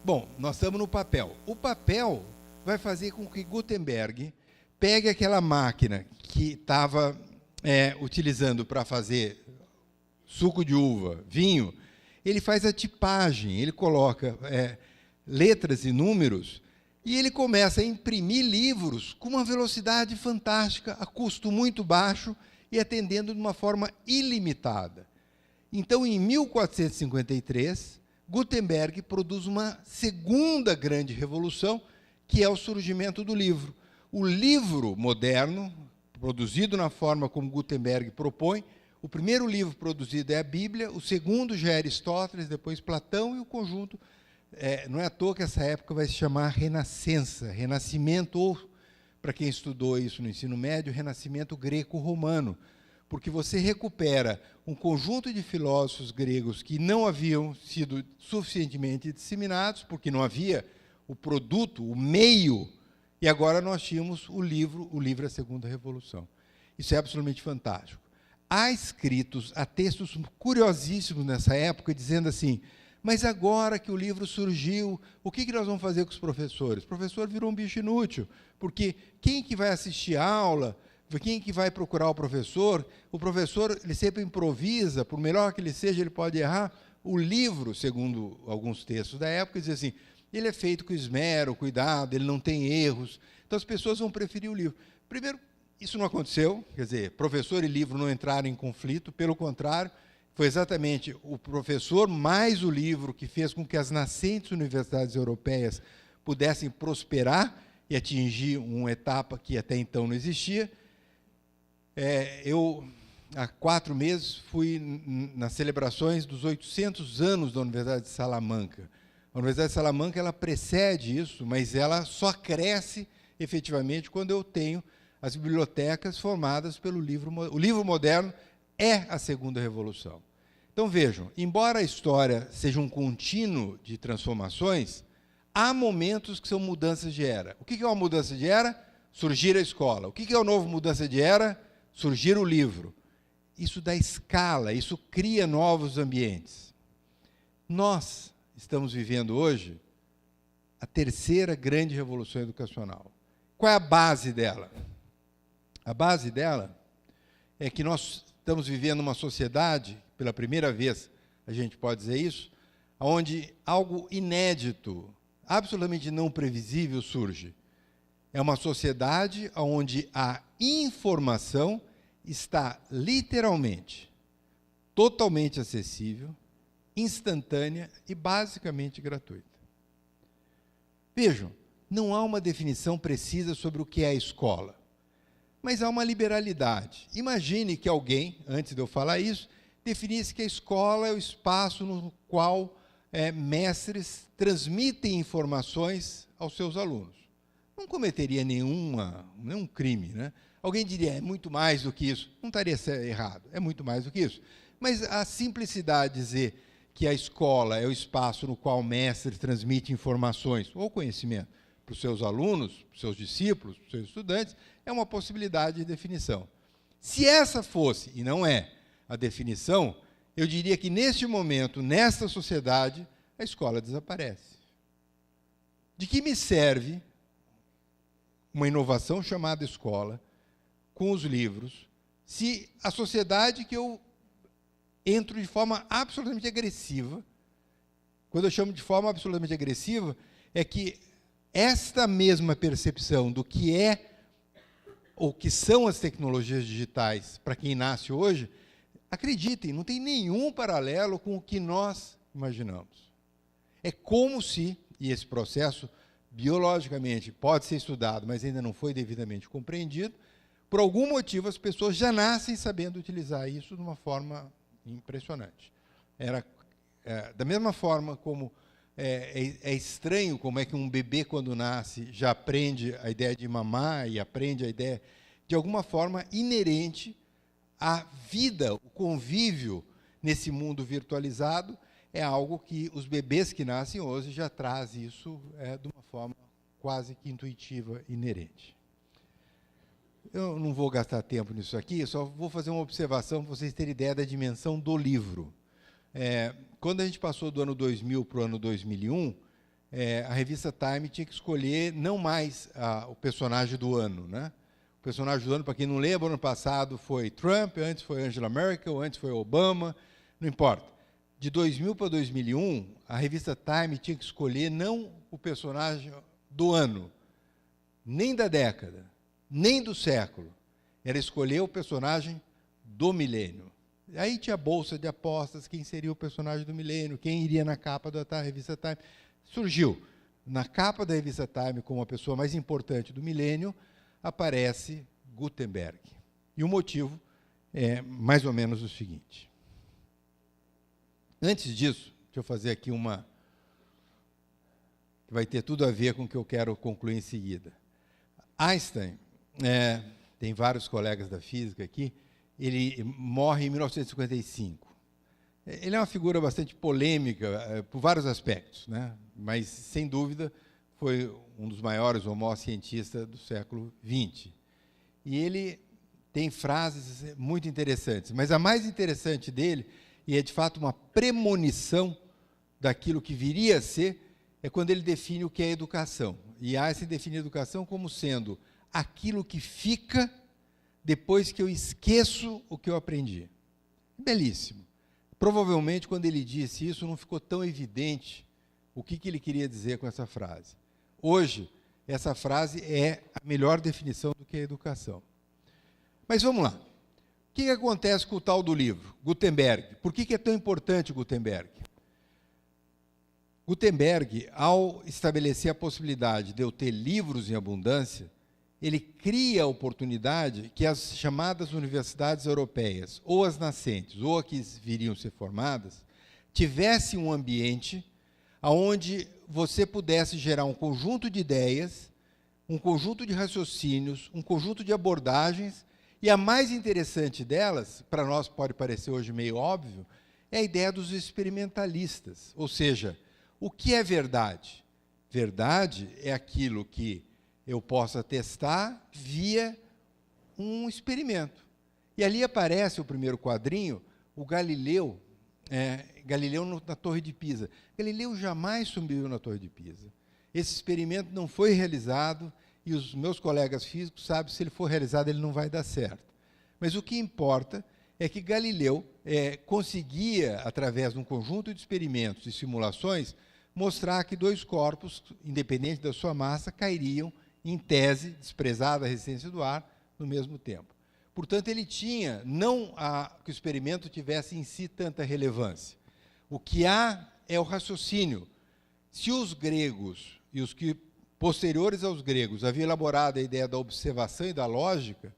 Bom, nós estamos no papel. O papel vai fazer com que Gutenberg pegue aquela máquina que estava utilizando para fazer suco de uva, vinho, ele faz a tipagem, ele coloca letras e números, e ele começa a imprimir livros com uma velocidade fantástica, a custo muito baixo e atendendo de uma forma ilimitada. Então, em 1453, Gutenberg produz uma segunda grande revolução, que é o surgimento do livro. O livro moderno, produzido na forma como Gutenberg propõe, o primeiro livro produzido é a Bíblia, o segundo já é Aristóteles, depois Platão, e o conjunto, não é à toa que essa época vai se chamar Renascença, Renascimento, ou, para quem estudou isso no ensino médio, Renascimento greco-romano, porque você recupera um conjunto de filósofos gregos que não haviam sido suficientemente disseminados, porque não havia o produto, o meio, e agora nós tínhamos o livro é a segunda revolução. Isso é absolutamente fantástico. Há textos curiosíssimos nessa época, dizendo assim, mas agora que o livro surgiu, o que nós vamos fazer com os professores? O professor virou um bicho inútil, porque quem que vai assistir a aula? Quem que vai procurar o professor? O professor, ele sempre improvisa, por melhor que ele seja, ele pode errar. O livro, segundo alguns textos da época, diz assim, ele é feito com esmero, cuidado, ele não tem erros. Então, as pessoas vão preferir o livro. Primeiro, isso não aconteceu, quer dizer, professor e livro não entraram em conflito, pelo contrário, foi exatamente o professor mais o livro que fez com que as nascentes universidades europeias pudessem prosperar e atingir uma etapa que até então não existia. Eu, há 4 meses, fui nas celebrações dos 800 anos da Universidade de Salamanca. A Universidade de Salamanca, ela precede isso, mas ela só cresce, efetivamente, quando eu tenho as bibliotecas formadas pelo livro. O livro moderno é a segunda revolução. Então, vejam, embora a história seja um contínuo de transformações, há momentos que são mudanças de era. O que é uma mudança de era? Surgir a escola. O que é uma nova mudança de era? Surgir o livro. Isso dá escala, isso cria novos ambientes. Nós estamos vivendo hoje a terceira grande revolução educacional. Qual é a base dela? A base dela é que nós estamos vivendo uma sociedade, pela primeira vez a gente pode dizer isso, onde algo inédito, absolutamente não previsível surge. É uma sociedade onde a informação está literalmente, totalmente acessível, instantânea e basicamente gratuita. Vejam, não há uma definição precisa sobre o que é a escola, mas há uma liberalidade. Imagine que alguém, antes de eu falar isso, definisse que a escola é o espaço no qual mestres transmitem informações aos seus alunos. Não cometeria nenhum crime, né? Alguém diria, é muito mais do que isso. Não estaria errado, é muito mais do que isso. Mas a simplicidade de dizer que a escola é o espaço no qual o mestre transmite informações ou conhecimento para os seus alunos, para os seus discípulos, para os seus estudantes, é uma possibilidade de definição. Se essa fosse, e não é, a definição, eu diria que, neste momento, nesta sociedade, a escola desaparece. De que me serve uma inovação chamada escola, com os livros, se a sociedade que eu entro de forma absolutamente agressiva, quando eu chamo de forma absolutamente agressiva, é que esta mesma percepção do que é ou que são as tecnologias digitais para quem nasce hoje, acreditem, não tem nenhum paralelo com o que nós imaginamos. É como se, e esse processo biologicamente pode ser estudado, mas ainda não foi devidamente compreendido, por algum motivo as pessoas já nascem sabendo utilizar isso de uma forma impressionante. Da mesma forma como é estranho como é que um bebê, quando nasce, já aprende a ideia de mamar e aprende a ideia, de alguma forma, inerente à vida, o convívio nesse mundo virtualizado, é algo que os bebês que nascem hoje já trazem isso de uma forma quase que intuitiva, inerente. Eu não vou gastar tempo nisso aqui, só vou fazer uma observação para vocês terem ideia da dimensão do livro. Quando a gente passou do ano 2000 para o ano 2001, a revista Time tinha que escolher não mais o personagem do ano, né? O personagem do ano, para quem não lembra, ano passado foi Trump, antes foi Angela Merkel, antes foi Obama, não importa. De 2000 para 2001, a revista Time tinha que escolher não o personagem do ano, nem da década, nem do século. Era escolher o personagem do milênio. Aí tinha a bolsa de apostas, quem seria o personagem do milênio, quem iria na capa da revista Time. Surgiu, na capa da revista Time, como a pessoa mais importante do milênio, aparece Gutenberg. E o motivo é mais ou menos o seguinte. Antes disso, deixa eu fazer aqui uma... que vai ter tudo a ver com o que eu quero concluir em seguida. Einstein, tem vários colegas da física aqui, ele morre em 1955. Ele é uma figura bastante polêmica por vários aspectos, né? Mas, sem dúvida, foi um dos maiores ou maior cientistas do século XX. E ele tem frases muito interessantes, mas a mais interessante dele, e é de fato uma premonição daquilo que viria a ser, é quando ele define o que é educação. E Einstein define a educação como sendo aquilo que fica depois que eu esqueço o que eu aprendi. Belíssimo. Provavelmente, quando ele disse isso, não ficou tão evidente o que ele queria dizer com essa frase. Hoje, essa frase é a melhor definição do que é educação. Mas vamos lá. O que acontece com o tal do livro? Gutenberg. Por que é tão importante Gutenberg? Gutenberg, ao estabelecer a possibilidade de eu ter livros em abundância, ele cria a oportunidade que as chamadas universidades europeias, ou as nascentes, ou as que viriam ser formadas, tivessem um ambiente onde você pudesse gerar um conjunto de ideias, um conjunto de raciocínios, um conjunto de abordagens, e a mais interessante delas, para nós pode parecer hoje meio óbvio, é a ideia dos experimentalistas. Ou seja, o que é verdade? Verdade é aquilo que eu possa testar via um experimento. E ali aparece o primeiro quadrinho, o Galileu, Galileu na Torre de Pisa. Galileu jamais subiu na Torre de Pisa. Esse experimento não foi realizado, e os meus colegas físicos sabem que se ele for realizado, ele não vai dar certo. Mas o que importa é que Galileu conseguia, através de um conjunto de experimentos e simulações, mostrar que dois corpos, independente da sua massa, cairiam, em tese, desprezada a resistência do ar, no mesmo tempo. Portanto, ele tinha, não que o experimento tivesse em si tanta relevância. O que há é o raciocínio. Se os gregos e os que posteriores aos gregos haviam elaborado a ideia da observação e da lógica,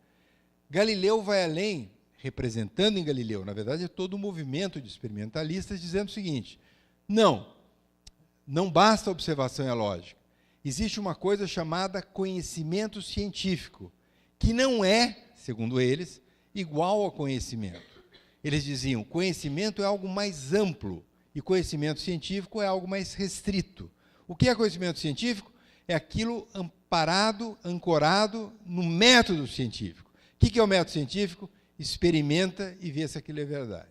Galileu vai além, representando em Galileu, na verdade é todo um movimento de experimentalistas, dizendo o seguinte: não basta a observação e a lógica. Existe uma coisa chamada conhecimento científico, que não é, segundo eles, igual ao conhecimento. Eles diziam, conhecimento é algo mais amplo e conhecimento científico é algo mais restrito. O que é conhecimento científico? É aquilo amparado, ancorado no método científico. O que é o método científico? Experimenta e vê se aquilo é verdade.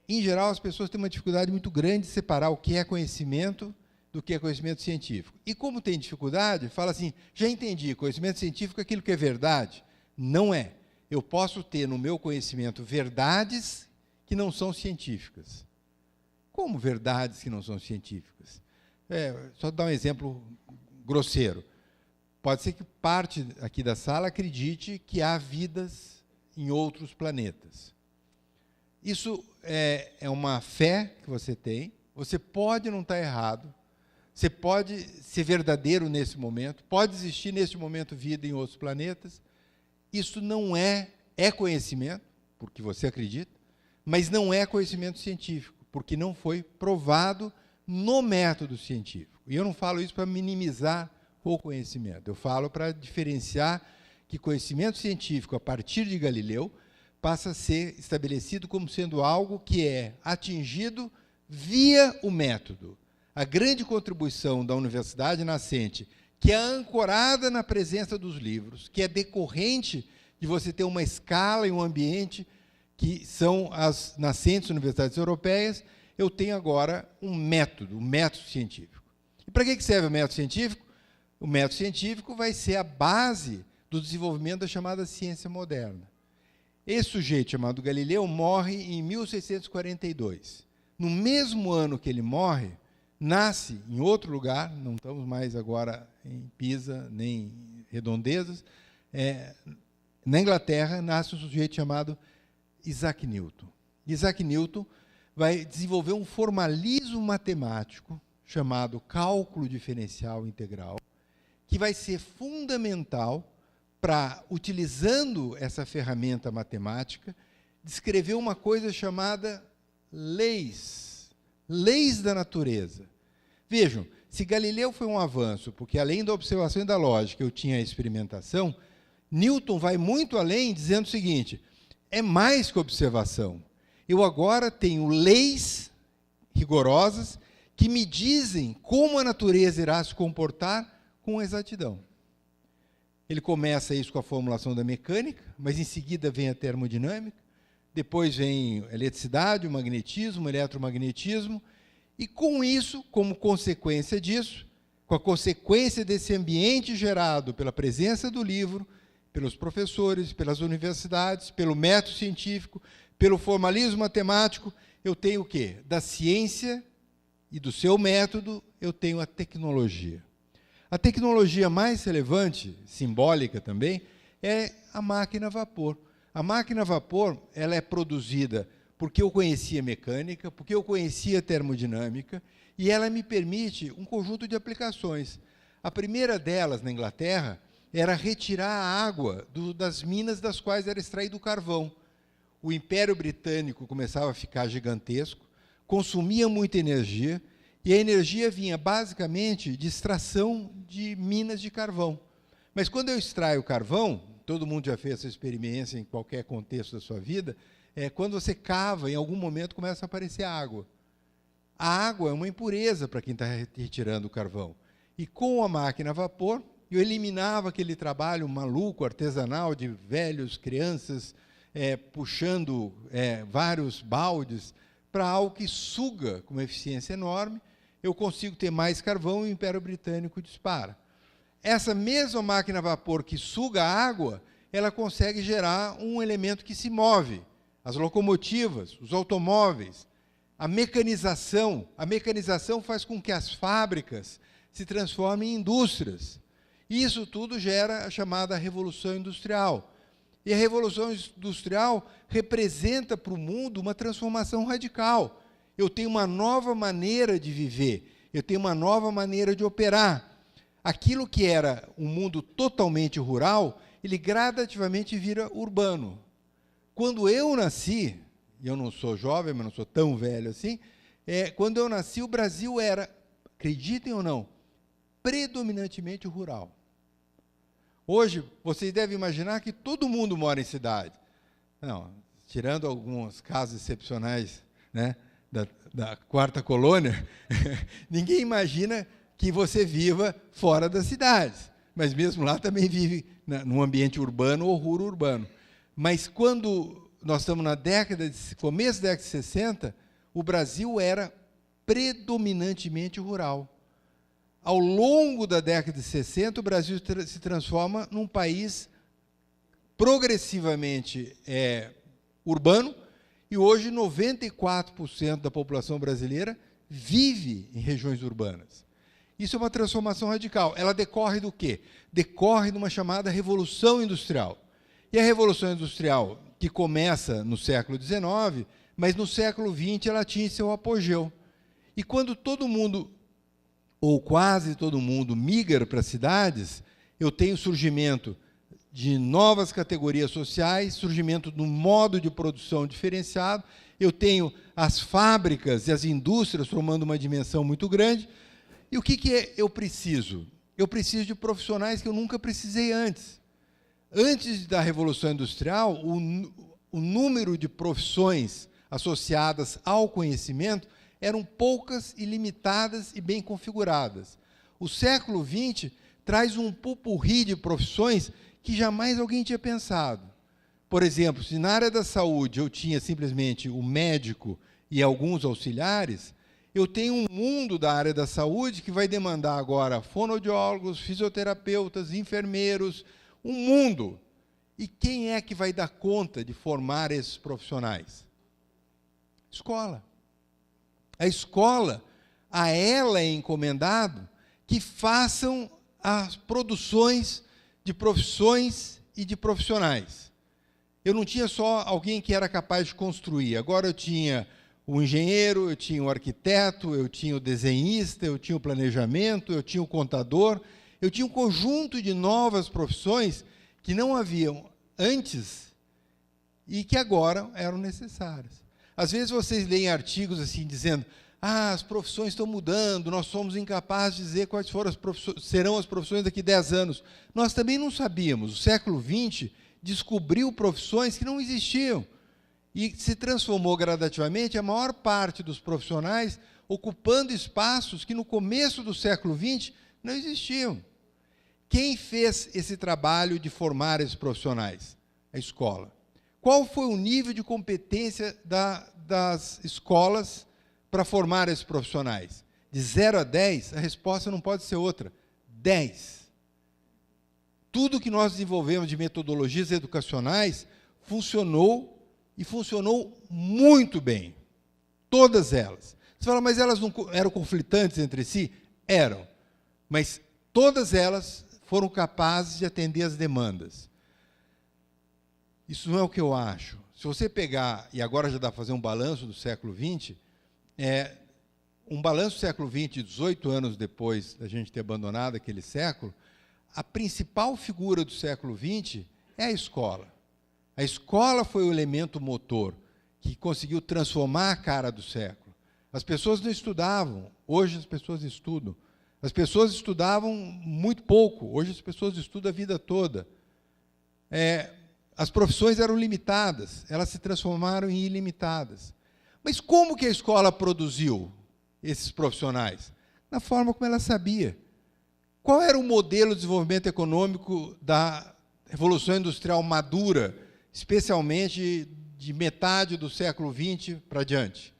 Em geral, as pessoas têm uma dificuldade muito grande de separar o que é conhecimento do que é conhecimento científico. E como tem dificuldade, fala assim, já entendi, conhecimento científico é aquilo que é verdade. Não é. Eu posso ter no meu conhecimento verdades que não são científicas. Como verdades que não são científicas? Só dar um exemplo grosseiro. Pode ser que parte aqui da sala acredite que há vidas em outros planetas. Isso é uma fé que você tem, você pode não estar errado, você pode ser verdadeiro nesse momento, pode existir nesse momento vida em outros planetas. Isso não é conhecimento, porque você acredita, mas não é conhecimento científico, porque não foi provado no método científico. E eu não falo isso para minimizar o conhecimento, eu falo para diferenciar que conhecimento científico, a partir de Galileu, passa a ser estabelecido como sendo algo que é atingido via o método. A grande contribuição da universidade nascente, que é ancorada na presença dos livros, que é decorrente de você ter uma escala e um ambiente que são as nascentes universidades europeias, eu tenho agora um método científico. E para que serve o método científico? O método científico vai ser a base do desenvolvimento da chamada ciência moderna. Esse sujeito chamado Galileu morre em 1642. No mesmo ano que ele morre, nasce em outro lugar, não estamos mais agora em Pisa, nem em Redondezas, na Inglaterra, nasce um sujeito chamado Isaac Newton. Isaac Newton vai desenvolver um formalismo matemático chamado cálculo diferencial integral, que vai ser fundamental para, utilizando essa ferramenta matemática, descrever uma coisa chamada leis da natureza. Vejam, se Galileu foi um avanço, porque além da observação e da lógica eu tinha a experimentação, Newton vai muito além, dizendo o seguinte: é mais que observação. Eu agora tenho leis rigorosas que me dizem como a natureza irá se comportar com exatidão. Ele começa isso com a formulação da mecânica, mas em seguida vem a termodinâmica, depois vem a eletricidade, o magnetismo, o eletromagnetismo, e com isso, como consequência disso, com a consequência desse ambiente gerado pela presença do livro, pelos professores, pelas universidades, pelo método científico, pelo formalismo matemático, eu tenho o quê? Da ciência e do seu método, eu tenho a tecnologia. A tecnologia mais relevante, simbólica também, é a máquina a vapor. A máquina a vapor, ela é produzida porque eu conhecia mecânica, porque eu conhecia termodinâmica, e ela me permite um conjunto de aplicações. A primeira delas, na Inglaterra, era retirar a água das minas das quais era extraído o carvão. O Império Britânico começava a ficar gigantesco, consumia muita energia, e a energia vinha basicamente de extração de minas de carvão. Mas quando eu extraio o carvão, todo mundo já fez essa experiência em qualquer contexto da sua vida, quando você cava, em algum momento começa a aparecer água. A água é uma impureza para quem está retirando o carvão. E com a máquina a vapor, eu eliminava aquele trabalho maluco, artesanal, de velhos, crianças, puxando vários baldes, para algo que suga com uma eficiência enorme. Eu consigo ter mais carvão e o Império Britânico dispara. Essa mesma máquina a vapor que suga a água, ela consegue gerar um elemento que se move. As locomotivas, os automóveis, a mecanização. A mecanização faz com que as fábricas se transformem em indústrias. Isso tudo gera a chamada Revolução Industrial. E a Revolução Industrial representa para o mundo uma transformação radical. Eu tenho uma nova maneira de viver, eu tenho uma nova maneira de operar. Aquilo que era um mundo totalmente rural, ele gradativamente vira urbano. Quando eu nasci, e eu não sou jovem, mas não sou tão velho assim, quando eu nasci, o Brasil era, acreditem ou não, predominantemente rural. Hoje, vocês devem imaginar que todo mundo mora em cidade. Não, tirando alguns casos excepcionais, né, da quarta colônia, ninguém imagina que você viva fora das cidades. Mas mesmo lá também vive num ambiente urbano ou ruro-urbano. Mas quando nós estamos na começo da década de 60, o Brasil era predominantemente rural. Ao longo da década de 60, o Brasil se transforma num país progressivamente urbano, e hoje 94% da população brasileira vive em regiões urbanas. Isso é uma transformação radical. Ela decorre do quê? Decorre de uma chamada Revolução Industrial. E a Revolução Industrial, que começa no século XIX, mas no século XX ela atinge seu apogeu. E quando todo mundo, ou quase todo mundo, migra para as cidades, eu tenho o surgimento de novas categorias sociais, surgimento de um modo de produção diferenciado, eu tenho as fábricas e as indústrias formando uma dimensão muito grande. E o que eu preciso? Eu preciso de profissionais que eu nunca precisei antes. Antes da Revolução Industrial, o número de profissões associadas ao conhecimento eram poucas, ilimitadas e bem configuradas. O século XX traz um pupurri de profissões que jamais alguém tinha pensado. Por exemplo, se na área da saúde eu tinha simplesmente o médico e alguns auxiliares, eu tenho um mundo da área da saúde que vai demandar agora fonoaudiólogos, fisioterapeutas, enfermeiros, um mundo. E quem é que vai dar conta de formar esses profissionais? Escola. A escola, a ela é encomendado que façam as produções de profissões e de profissionais. Eu não tinha só alguém que era capaz de construir, agora eu tinha o engenheiro, eu tinha o arquiteto, eu tinha o desenhista, eu tinha o planejamento, eu tinha o contador, eu tinha um conjunto de novas profissões que não haviam antes e que agora eram necessárias. Às vezes vocês leem artigos assim dizendo: as profissões estão mudando, nós somos incapazes de dizer quais serão as profissões daqui a 10 anos. Nós também não sabíamos. O século XX descobriu profissões que não existiam e se transformou gradativamente a maior parte dos profissionais ocupando espaços que no começo do século XX não existiam. Quem fez esse trabalho de formar esses profissionais? A escola. Qual foi o nível de competência das escolas para formar esses profissionais? De 0 a 10, a resposta não pode ser outra. 10. Tudo que nós desenvolvemos de metodologias educacionais funcionou e funcionou muito bem. Todas elas. Você fala, mas elas não eram conflitantes entre si? Eram. Mas todas elas foram capazes de atender as demandas. Isso não é o que eu acho. Se você pegar, e agora já dá para fazer um balanço do século XX, um balanço do século XX, 18 anos depois da gente ter abandonado aquele século, a principal figura do século XX é a escola. A escola foi o elemento motor que conseguiu transformar a cara do século. As pessoas não estudavam, hoje as pessoas estudam. As pessoas estudavam muito pouco, hoje as pessoas estudam a vida toda. As profissões eram limitadas, elas se transformaram em ilimitadas. Mas como que a escola produziu esses profissionais? Na forma como ela sabia. Qual era o modelo de desenvolvimento econômico da Revolução Industrial madura, especialmente de metade do século XX para diante?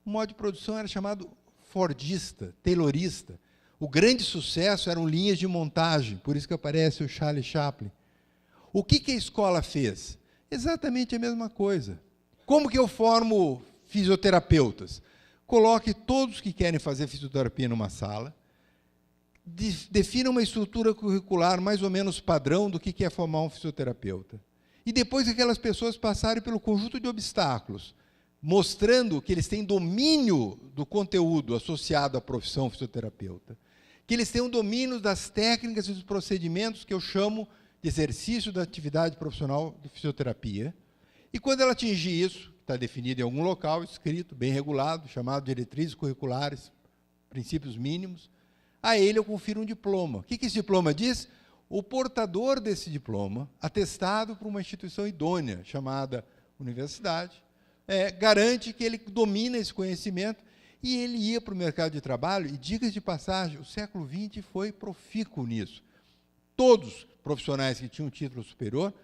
O modo de produção era chamado fordista, taylorista. O grande sucesso eram linhas de montagem, por isso que aparece o Charlie Chaplin. O que a escola fez? Exatamente a mesma coisa. Como que eu formo fisioterapeutas? Coloque todos que querem fazer fisioterapia numa sala, defina uma estrutura curricular mais ou menos padrão do que é formar um fisioterapeuta. E depois que aquelas pessoas passarem pelo conjunto de obstáculos, mostrando que eles têm domínio do conteúdo associado à profissão fisioterapeuta, que eles têm um domínio das técnicas e dos procedimentos que eu chamo de exercício da atividade profissional de fisioterapia. E quando ela atingir isso, está definido em algum local, escrito, bem regulado, chamado diretrizes curriculares, princípios mínimos, a ele eu confiro um diploma. O que esse diploma diz? O portador desse diploma, atestado por uma instituição idônea, chamada universidade, garante que ele domina esse conhecimento e ele ia para o mercado de trabalho, e diga-se de passagem, o século XX foi profícuo nisso. Todos os profissionais que tinham título superior,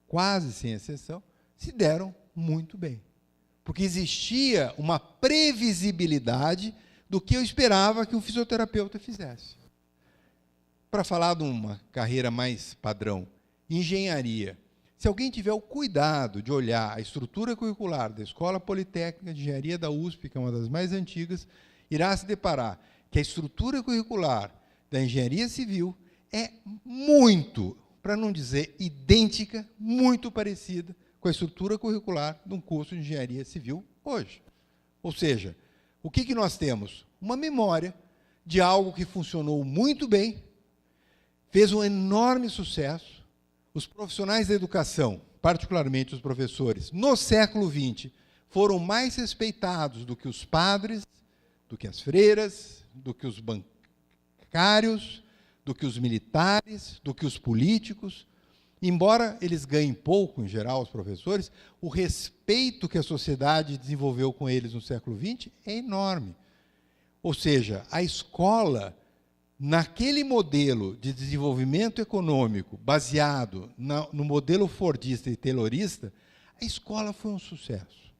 quase sem exceção, se deram muito bem. Porque existia uma previsibilidade do que eu esperava que um fisioterapeuta fizesse. Para falar de uma carreira mais padrão, engenharia. Se alguém tiver o cuidado de olhar a estrutura curricular da Escola Politécnica de Engenharia da USP, que é uma das mais antigas, irá se deparar que a estrutura curricular da engenharia civil é muito, para não dizer idêntica, muito parecida com a estrutura curricular de um curso de engenharia civil hoje. Ou seja, o que nós temos? Uma memória de algo que funcionou muito bem, fez um enorme sucesso. Os profissionais da educação, particularmente os professores, no século XX, foram mais respeitados do que os padres, do que as freiras, do que os bancários, do que os militares, do que os políticos. Embora eles ganhem pouco, em geral, os professores, o respeito que a sociedade desenvolveu com eles no século XX é enorme. Ou seja, a escola, naquele modelo de desenvolvimento econômico baseado no modelo fordista e taylorista, a escola foi um sucesso.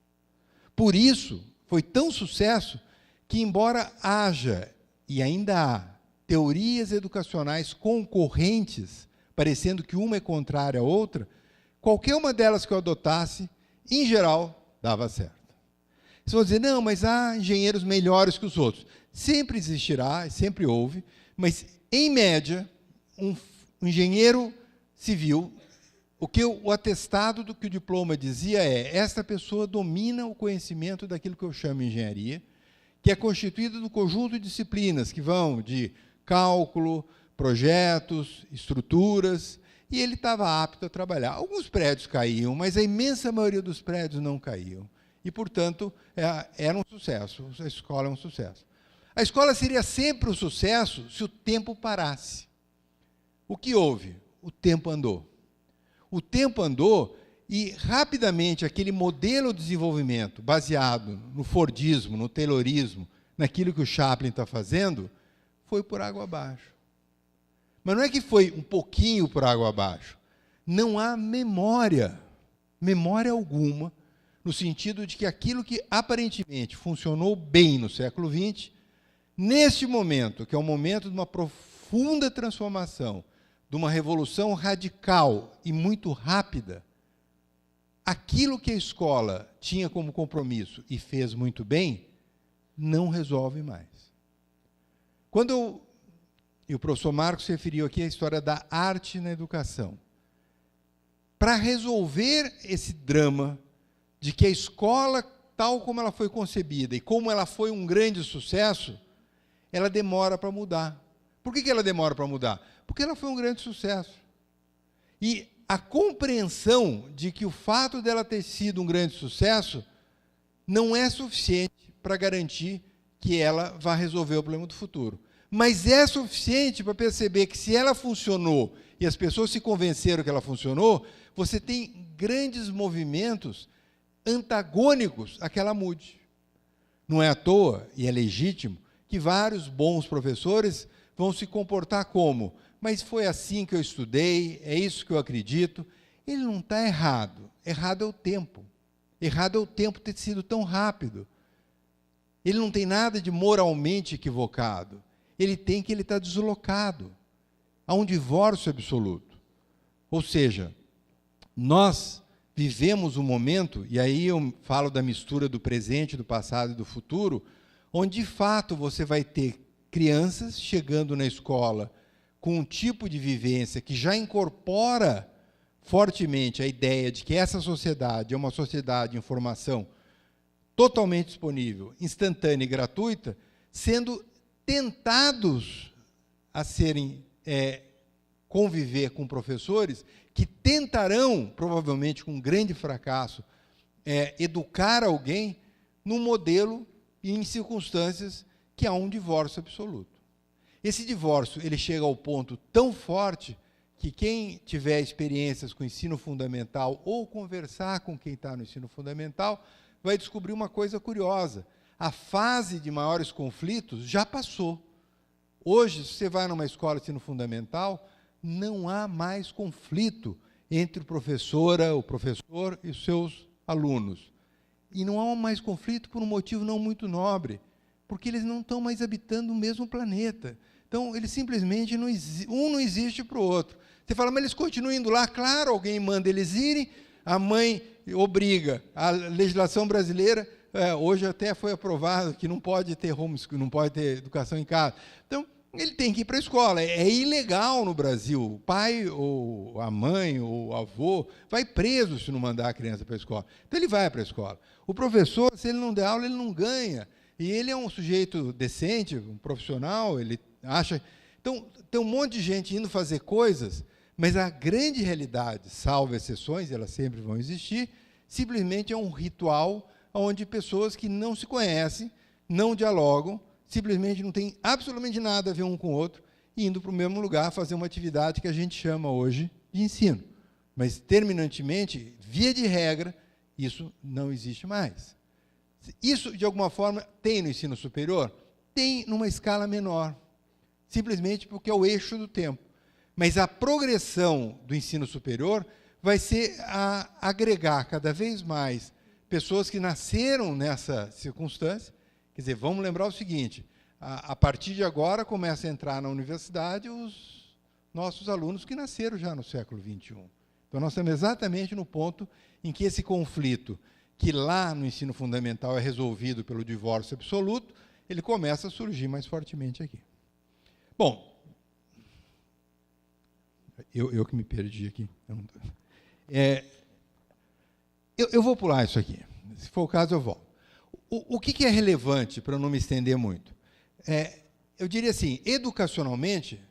Por isso, foi tão sucesso que, embora haja, e ainda há, teorias educacionais concorrentes, parecendo que uma é contrária à outra, qualquer uma delas que eu adotasse, em geral, dava certo. Vocês vão dizer, não, mas há engenheiros melhores que os outros. Sempre existirá, sempre houve, mas, em média, um engenheiro civil, o atestado do que o diploma dizia é: esta pessoa domina o conhecimento daquilo que eu chamo de engenharia, que é constituído do conjunto de disciplinas que vão de cálculo, projetos, estruturas, e ele estava apto a trabalhar. Alguns prédios caíam, mas a imensa maioria dos prédios não caíam. E, portanto, era um sucesso, a escola é um sucesso. A escola seria sempre um sucesso se o tempo parasse. O que houve? O tempo andou. O tempo andou e, rapidamente, aquele modelo de desenvolvimento baseado no Fordismo, no Taylorismo, naquilo que o Chaplin está fazendo, foi por água abaixo. Mas não é que foi um pouquinho por água abaixo. Não há memória alguma, no sentido de que aquilo que aparentemente funcionou bem no século XX, neste momento, que é o momento de uma profunda transformação, de uma revolução radical e muito rápida, aquilo que a escola tinha como compromisso e fez muito bem, não resolve mais. E o professor Marcos se referiu aqui à história da arte na educação. Para resolver esse drama de que a escola, tal como ela foi concebida e como ela foi um grande sucesso, ela demora para mudar. Por que ela demora para mudar? Porque ela foi um grande sucesso. E a compreensão de que o fato dela ter sido um grande sucesso não é suficiente para garantir que ela vá resolver o problema do futuro. Mas é suficiente para perceber que, se ela funcionou e as pessoas se convenceram que ela funcionou, você tem grandes movimentos antagônicos a que ela mude. Não é à toa, e é legítimo, que vários bons professores vão se comportar como: mas foi assim que eu estudei, é isso que eu acredito. Ele não está errado. Errado é o tempo. Errado é o tempo ter sido tão rápido. Ele não tem nada de moralmente equivocado. Ele tem que ele está deslocado. Há um divórcio absoluto. Ou seja, nós vivemos um momento, e aí eu falo da mistura do presente, do passado e do futuro, onde, de fato, você vai ter crianças chegando na escola com um tipo de vivência que já incorpora fortemente a ideia de que essa sociedade é uma sociedade de informação totalmente disponível, instantânea e gratuita, sendo tentados a conviver com professores que tentarão, provavelmente com um grande fracasso, educar alguém num modelo e em circunstâncias que há um divórcio absoluto. Esse divórcio ele chega ao ponto tão forte que quem tiver experiências com ensino fundamental ou conversar com quem está no ensino fundamental vai descobrir uma coisa curiosa. A fase de maiores conflitos já passou. Hoje, se você vai numa escola de ensino fundamental, não há mais conflito entre o professor e os seus alunos. E não há mais conflito por um motivo não muito nobre, porque eles não estão mais habitando o mesmo planeta. Então, eles simplesmente não existe para o outro. Você fala, mas eles continuam indo lá? Claro, alguém manda eles irem, a mãe obriga. A legislação brasileira, hoje até foi aprovado que não pode ter homeschool, não pode ter educação em casa. Então, ele tem que ir para a escola. É ilegal no Brasil. O pai, ou a mãe, ou o avô, vai preso se não mandar a criança para a escola. Então, ele vai para a escola. O professor, se ele não der aula, ele não ganha. E ele é um sujeito decente, um profissional, ele acha... Então, tem um monte de gente indo fazer coisas, mas a grande realidade, salvo exceções, e elas sempre vão existir, simplesmente é um ritual onde pessoas que não se conhecem, não dialogam, simplesmente não tem absolutamente nada a ver um com o outro, indo para o mesmo lugar fazer uma atividade que a gente chama hoje de ensino. Mas, terminantemente, via de regra, isso não existe mais. Isso, de alguma forma, tem no ensino superior? Tem numa escala menor, simplesmente porque é o eixo do tempo. Mas a progressão do ensino superior vai ser a agregar cada vez mais pessoas que nasceram nessa circunstância. Quer dizer, vamos lembrar o seguinte, a partir de agora começa a entrar na universidade os nossos alunos que nasceram já no século XXI. Então, nós estamos exatamente no ponto em que esse conflito, que lá no ensino fundamental é resolvido pelo divórcio absoluto, ele começa a surgir mais fortemente aqui. Bom, eu que me perdi aqui. Eu vou pular isso aqui. Se for o caso, eu volto. O que é relevante, para eu não me estender muito? Eu diria assim, educacionalmente,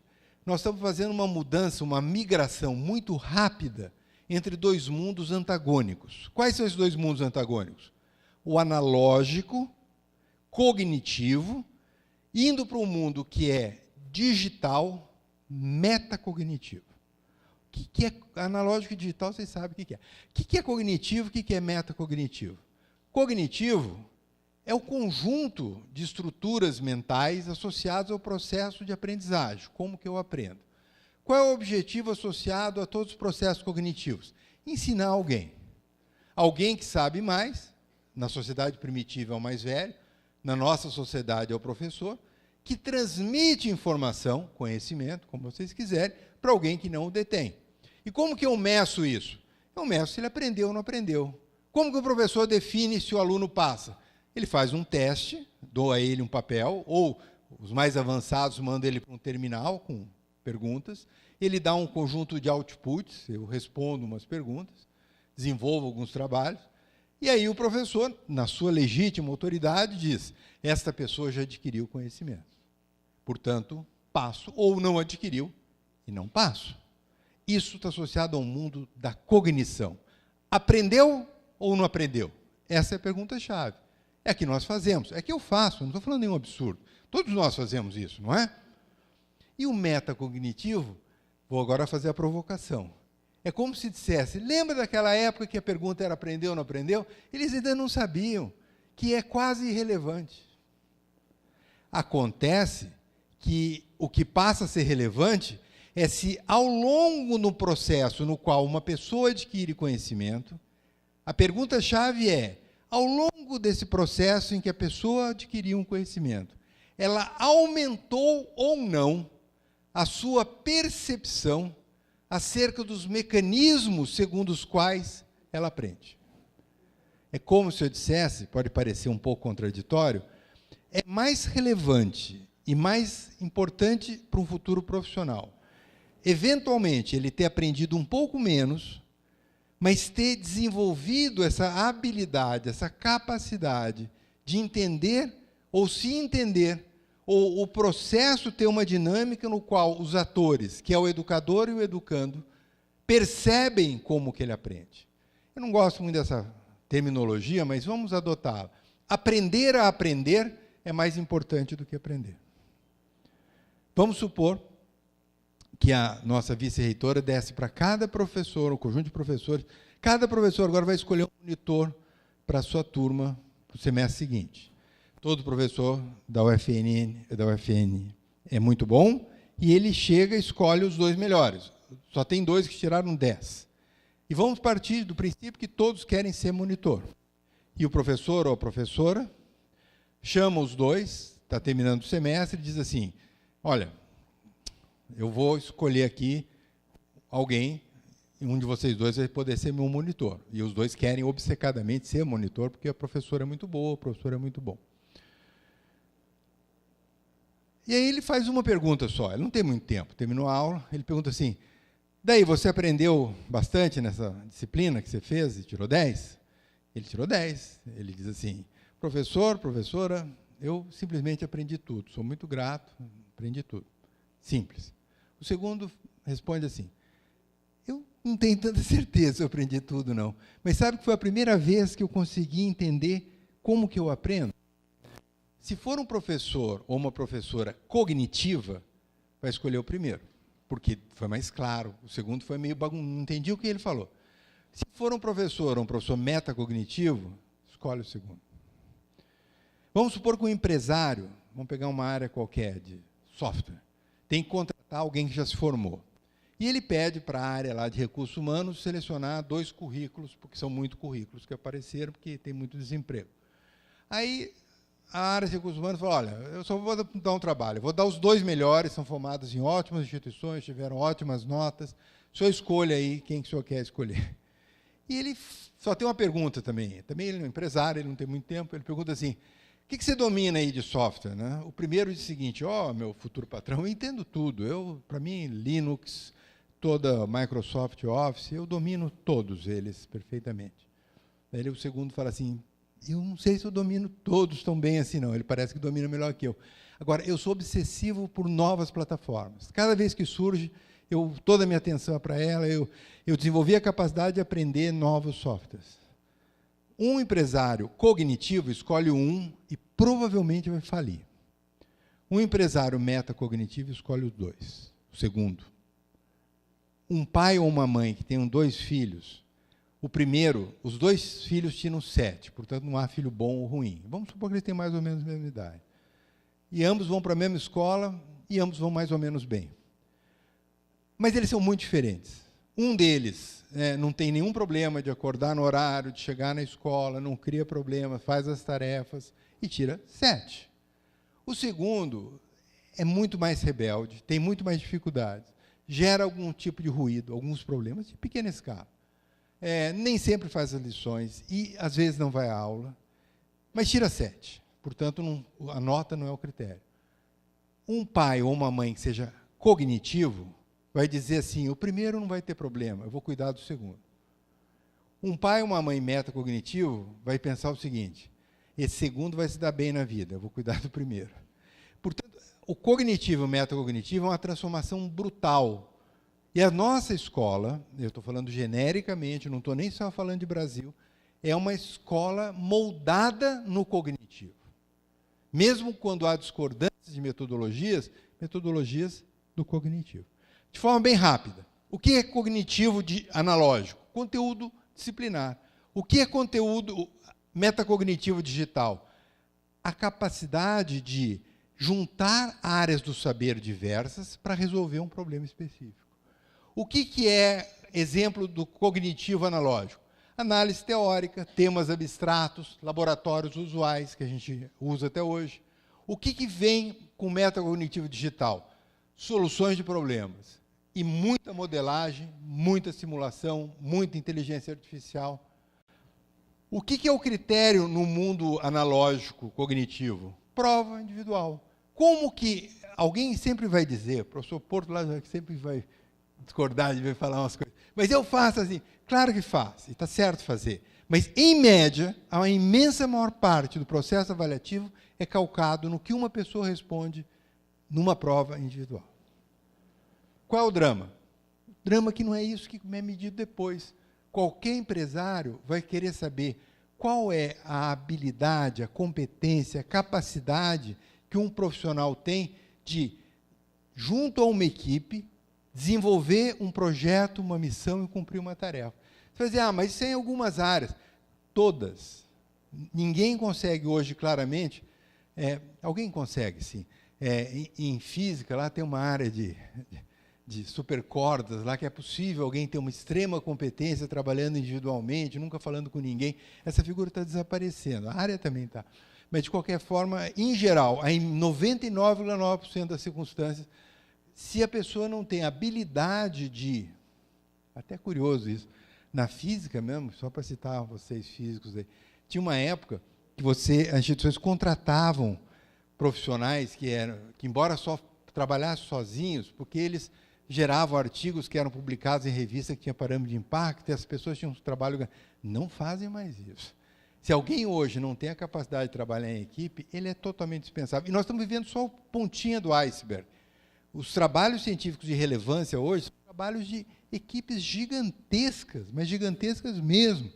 nós estamos fazendo uma mudança, uma migração muito rápida entre dois mundos antagônicos. Quais são esses dois mundos antagônicos? O analógico, cognitivo, indo para um mundo que é digital, metacognitivo. O que é analógico e digital, vocês sabem o que é. O que é cognitivo, o que é metacognitivo? Cognitivo é o conjunto de estruturas mentais associadas ao processo de aprendizagem. Como que eu aprendo? Qual é o objetivo associado a todos os processos cognitivos? Ensinar alguém. Alguém que sabe mais, na sociedade primitiva é o mais velho, na nossa sociedade é o professor, que transmite informação, conhecimento, como vocês quiserem, para alguém que não o detém. E como que eu meço isso? Eu meço se ele aprendeu ou não aprendeu. Como que o professor define se o aluno passa? Ele faz um teste, dou a ele um papel, ou os mais avançados mandam ele para um terminal com perguntas, ele dá um conjunto de outputs, eu respondo umas perguntas, desenvolvo alguns trabalhos, e aí o professor, na sua legítima autoridade, diz, esta pessoa já adquiriu conhecimento. Portanto, passo, ou não adquiriu, e não passo. Isso está associado ao mundo da cognição. Aprendeu ou não aprendeu? Essa é a pergunta-chave. É que nós fazemos, é que eu faço, não estou falando nenhum absurdo. Todos nós fazemos isso, não é? E o metacognitivo, vou agora fazer a provocação. É como se dissesse, lembra daquela época que a pergunta era aprendeu ou não aprendeu? Eles ainda não sabiam, que é quase irrelevante. Acontece que o que passa a ser relevante é se, ao longo do processo no qual uma pessoa adquire conhecimento, a pergunta-chave é, ao longo desse processo em que a pessoa adquiriu um conhecimento, ela aumentou ou não a sua percepção acerca dos mecanismos segundo os quais ela aprende. É como se eu dissesse, pode parecer um pouco contraditório, é mais relevante e mais importante para um futuro profissional. Eventualmente, ele ter aprendido um pouco menos, mas ter desenvolvido essa habilidade, essa capacidade de entender ou se entender, ou o processo ter uma dinâmica no qual os atores, que é o educador e o educando, percebem como que ele aprende. Eu não gosto muito dessa terminologia, mas vamos adotá-la. Aprender a aprender é mais importante do que aprender. Vamos supor que a nossa vice-reitora desse para cada professor, um conjunto de professores, cada professor agora vai escolher um monitor para a sua turma para o semestre seguinte. Todo professor da UFN é muito bom, e ele chega e escolhe os 2 melhores. Só tem 2 que tiraram 10. E vamos partir do princípio que todos querem ser monitor. E o professor ou a professora chama os 2, está terminando o semestre, e diz assim, olha, eu vou escolher aqui alguém, e um de vocês 2 vai poder ser meu monitor. E os 2 querem obcecadamente ser monitor, porque a professora é muito boa, o professor é muito bom. E aí ele faz uma pergunta só, ele não tem muito tempo, terminou a aula, ele pergunta assim, daí, você aprendeu bastante nessa disciplina que você fez e tirou 10? Ele tirou 10. Ele diz assim, professor, professora, eu simplesmente aprendi tudo, sou muito grato, aprendi tudo. Simples. O segundo responde assim, eu não tenho tanta certeza se eu aprendi tudo, não. Mas sabe que foi a primeira vez que eu consegui entender como que eu aprendo? Se for um professor ou uma professora cognitiva, vai escolher o primeiro, porque foi mais claro. O segundo foi meio bagunçado, não entendi o que ele falou. Se for um professor ou um professor metacognitivo, escolhe o segundo. Vamos supor que um empresário, vamos pegar uma área qualquer de software, tem que contratar alguém que já se formou. E ele pede para a área lá de recursos humanos selecionar 2 currículos, porque são muitos currículos que apareceram, porque tem muito desemprego. Aí a área de recursos humanos falou, olha, eu só vou dar um trabalho, vou dar os 2 melhores, são formados em ótimas instituições, tiveram ótimas notas, o senhor escolha aí quem que o senhor quer escolher. E ele só tem uma pergunta também ele é um empresário, ele não tem muito tempo, ele pergunta assim, o que você domina aí de software? Né? O primeiro diz o seguinte, meu futuro patrão, eu entendo tudo, para mim, Linux, toda Microsoft Office, eu domino todos eles perfeitamente. Aí o segundo fala assim, eu não sei se eu domino todos tão bem assim, não, ele parece que domina melhor que eu. Agora, eu sou obsessivo por novas plataformas. Cada vez que surge, toda a minha atenção é para ela, eu desenvolvi a capacidade de aprender novos softwares. Um empresário cognitivo escolhe um e provavelmente vai falir. Um empresário metacognitivo escolhe os 2. O segundo. Um pai ou uma mãe que tenham 2 filhos, o primeiro, os 2 filhos tiram 7, portanto não há filho bom ou ruim. Vamos supor que eles têm mais ou menos a mesma idade. E ambos vão para a mesma escola e ambos vão mais ou menos bem. Mas eles são muito diferentes. Um deles não tem nenhum problema de acordar no horário, de chegar na escola, não cria problema, faz as tarefas e tira 7. O segundo é muito mais rebelde, tem muito mais dificuldades, gera algum tipo de ruído, alguns problemas de pequena escala. Nem sempre faz as lições e, às vezes, não vai à aula, mas tira 7. Portanto, a nota não é o critério. Um pai ou uma mãe que seja cognitivo vai dizer assim, o primeiro não vai ter problema, eu vou cuidar do segundo. Um pai ou uma mãe metacognitivo vai pensar o seguinte, esse segundo vai se dar bem na vida, eu vou cuidar do primeiro. Portanto, o cognitivo e o metacognitivo é uma transformação brutal. E a nossa escola, eu estou falando genericamente, não estou nem só falando de Brasil, é uma escola moldada no cognitivo. Mesmo quando há discordâncias de metodologias do cognitivo. De forma bem rápida, o que é cognitivo analógico? Conteúdo disciplinar. O que é conteúdo metacognitivo digital? A capacidade de juntar áreas do saber diversas para resolver um problema específico. O que é exemplo do cognitivo analógico? Análise teórica, temas abstratos, laboratórios usuais, que a gente usa até hoje. O que vem com metacognitivo digital? Soluções de problemas. E muita modelagem, muita simulação, muita inteligência artificial. O que é o critério no mundo analógico cognitivo? Prova individual. Como que alguém sempre vai dizer, o professor Porto lá sempre vai discordar, vai falar umas coisas, mas eu faço assim, claro que faço, e está certo fazer. Mas, em média, a imensa maior parte do processo avaliativo é calcado no que uma pessoa responde numa prova individual. Qual é o drama? O drama que não é isso que é medido depois. Qualquer empresário vai querer saber qual é a habilidade, a competência, a capacidade que um profissional tem de, junto a uma equipe, desenvolver um projeto, uma missão e cumprir uma tarefa. Você vai dizer, mas isso é em algumas áreas. Todas. Ninguém consegue hoje, claramente, alguém consegue, sim. Em física, lá tem uma área de supercordas, lá que é possível alguém ter uma extrema competência trabalhando individualmente, nunca falando com ninguém. Essa figura está desaparecendo, a área também está. Mas, de qualquer forma, em geral, em 99,9% das circunstâncias, se a pessoa não tem habilidade de... Até curioso isso. Na física mesmo, só para citar vocês físicos aí, tinha uma época que as instituições contratavam profissionais que, embora só trabalhassem sozinhos, porque eles geravam artigos que eram publicados em revistas que tinham parâmetro de impacto, e as pessoas tinham um trabalho... Não fazem mais isso. Se alguém hoje não tem a capacidade de trabalhar em equipe, ele é totalmente dispensável. E nós estamos vivendo só a pontinha do iceberg. Os trabalhos científicos de relevância hoje são trabalhos de equipes gigantescas, mas gigantescas mesmo.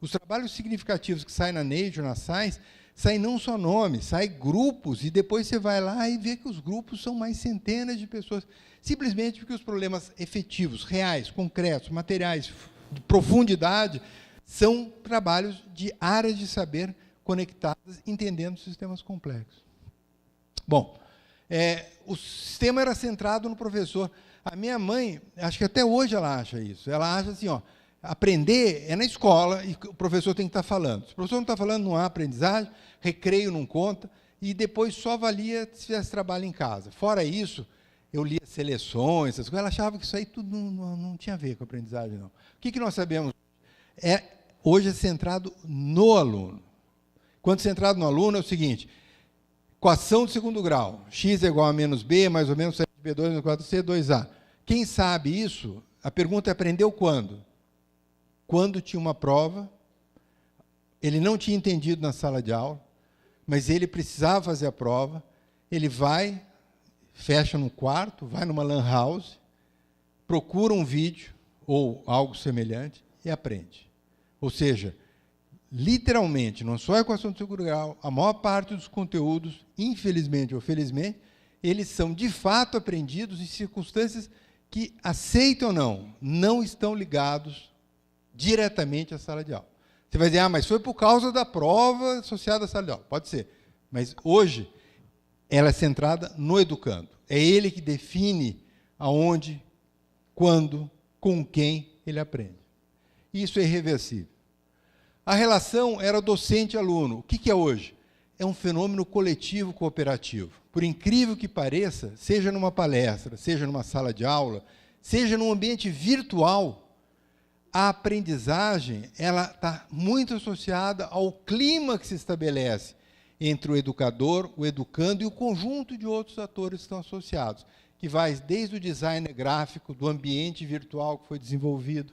Os trabalhos significativos que saem na Nature, na Science, saem não só nomes, saem grupos, e depois você vai lá e vê que os grupos são mais centenas de pessoas, simplesmente porque os problemas efetivos, reais, concretos, materiais, de profundidade, são trabalhos de áreas de saber conectadas, entendendo sistemas complexos. Bom, o sistema era centrado no professor. A minha mãe, acho que até hoje ela acha isso. Ela acha assim, ó, aprender é na escola e o professor tem que estar falando. Se o professor não está falando, não há aprendizagem, recreio não conta, e depois só valia se fizesse trabalho em casa. Fora isso, eu lia seleções, essas coisas, ela achava que isso aí tudo não tinha a ver com a aprendizagem, não. O que nós sabemos? Hoje é centrado no aluno. Quando centrado no aluno é o seguinte: equação de segundo grau, x é igual a menos b, mais ou menos 7b2 menos 4c, 2a. Quem sabe isso, a pergunta é: aprendeu quando? Quando tinha uma prova, ele não tinha entendido na sala de aula, mas ele precisava fazer a prova, ele vai, fecha no quarto, vai numa lan house, procura um vídeo ou algo semelhante e aprende. Ou seja, literalmente, não só a equação de segundo grau, a maior parte dos conteúdos, infelizmente ou felizmente, eles são de fato aprendidos em circunstâncias que, aceitam ou não estão ligados diretamente à sala de aula. Você vai dizer, mas foi por causa da prova associada à sala de aula. Pode ser. Mas hoje, ela é centrada no educando. É ele que define aonde, quando, com quem ele aprende. Isso é irreversível. A relação era docente-aluno. O que é hoje? É um fenômeno coletivo cooperativo. Por incrível que pareça, seja numa palestra, seja numa sala de aula, seja num ambiente virtual, a aprendizagem ela está muito associada ao clima que se estabelece entre o educador, o educando e o conjunto de outros atores que estão associados, que vai desde o design gráfico do ambiente virtual que foi desenvolvido.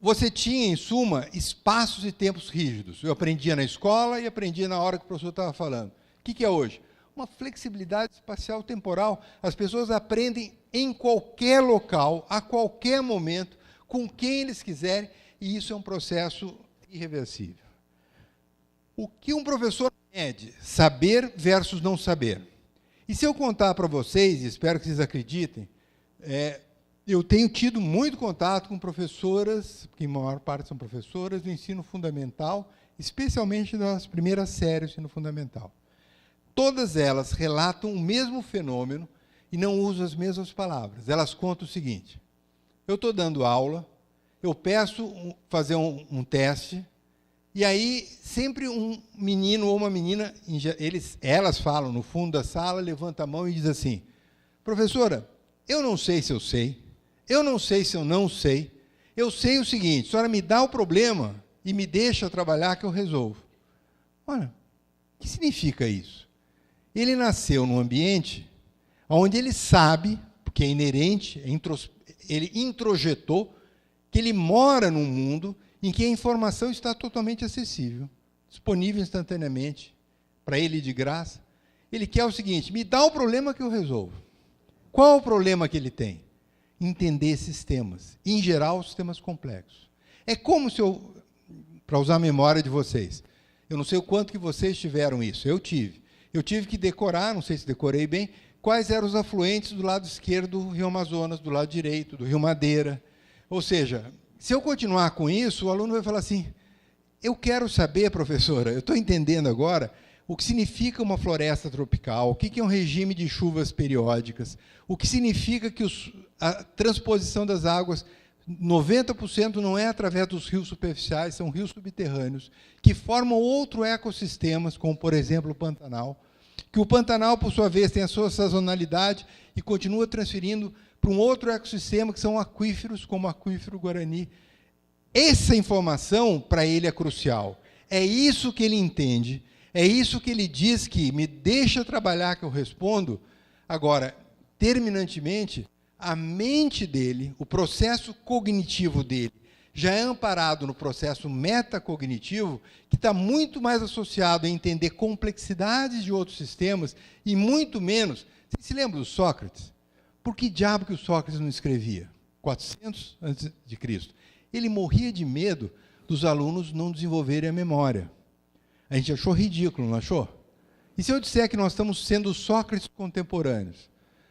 Você tinha, em suma, espaços e tempos rígidos. Eu aprendia na escola e aprendia na hora que o professor estava falando. O que é hoje? Uma flexibilidade espacial temporal. As pessoas aprendem em qualquer local, a qualquer momento, com quem eles quiserem, e isso é um processo irreversível. O que um professor mede? Saber versus não saber. E se eu contar para vocês, e espero que vocês acreditem, eu tenho tido muito contato com professoras, que a maior parte são professoras do ensino fundamental, especialmente das primeiras séries do ensino fundamental. Todas elas relatam o mesmo fenômeno e não usam as mesmas palavras. Elas contam o seguinte: eu estou dando aula, eu peço fazer um teste, e aí sempre um menino ou uma menina, elas falam no fundo da sala, levanta a mão e diz assim: professora, eu não sei se eu sei, eu não sei se eu não sei, eu sei o seguinte, a senhora me dá o problema e me deixa trabalhar que eu resolvo. Olha, o que significa isso? Ele nasceu num ambiente onde ele sabe, porque é inerente, ele introjetou que ele mora num mundo em que a informação está totalmente acessível, disponível instantaneamente, para ele de graça. Ele quer o seguinte: me dá o problema que eu resolvo. Qual o problema que ele tem? Entender sistemas, em geral, sistemas complexos. É como se eu, para usar a memória de vocês, eu não sei o quanto que vocês tiveram isso, eu tive que decorar, não sei se decorei bem, quais eram os afluentes do lado esquerdo do Rio Amazonas, do lado direito, do Rio Madeira. Ou seja, se eu continuar com isso, o aluno vai falar assim: eu quero saber, professora, eu estou entendendo agora o que significa uma floresta tropical, o que é um regime de chuvas periódicas, o que significa que a transposição das águas, 90% não é através dos rios superficiais, são rios subterrâneos, que formam outros ecossistemas, como, por exemplo, o Pantanal, que o Pantanal, por sua vez, tem a sua sazonalidade e continua transferindo para um outro ecossistema, que são aquíferos, como o aquífero Guarani. Essa informação, para ele, é crucial. É isso que ele entende, é isso que ele diz que me deixa trabalhar que eu respondo. Agora, terminantemente, a mente dele, o processo cognitivo dele, já é amparado no processo metacognitivo, que está muito mais associado a entender complexidades de outros sistemas e muito menos... Você se lembra do Sócrates? Por que diabo que o Sócrates não escrevia? 400 a.C. Ele morria de medo dos alunos não desenvolverem a memória. A gente achou ridículo, não achou? E se eu disser que nós estamos sendo Sócrates contemporâneos?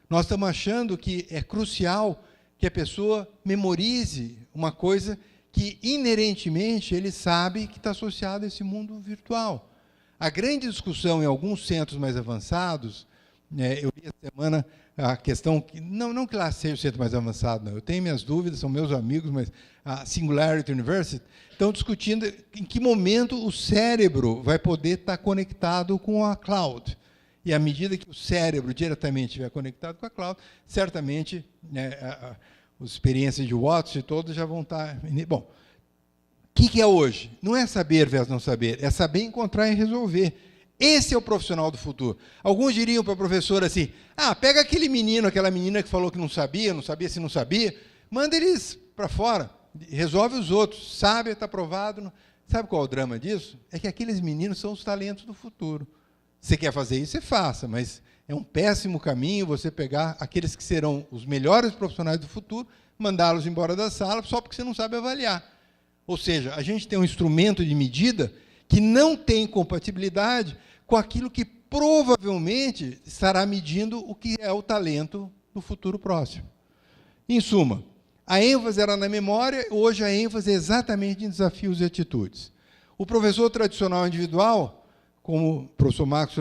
Nós estamos achando que é crucial que a pessoa memorize uma coisa que, inerentemente, ele sabe que está associada a esse mundo virtual. A grande discussão em alguns centros mais avançados Eu li essa semana a questão, que não que lá seja o centro mais avançado, não. Eu tenho minhas dúvidas, são meus amigos, mas a Singularity University estão discutindo em que momento o cérebro vai poder estar conectado com a cloud. E à medida que o cérebro diretamente estiver conectado com a cloud, certamente, as experiências de Watson e todas já vão estar... Bom, o que é hoje? Não é saber versus não saber, é saber encontrar e resolver. Esse é o profissional do futuro. Alguns diriam para a professora assim, pega aquele menino, aquela menina que falou que não sabia se não sabia, manda eles para fora, resolve os outros, sabe, está aprovado. Sabe qual é o drama disso? É que aqueles meninos são os talentos do futuro. Você quer fazer isso, você faça, mas é um péssimo caminho você pegar aqueles que serão os melhores profissionais do futuro, mandá-los embora da sala só porque você não sabe avaliar. Ou seja, a gente tem um instrumento de medida que não tem compatibilidade com aquilo que provavelmente estará medindo o que é o talento do futuro próximo. Em suma, a ênfase era na memória, hoje a ênfase é exatamente em desafios e atitudes. O professor tradicional individual, como o professor Marcos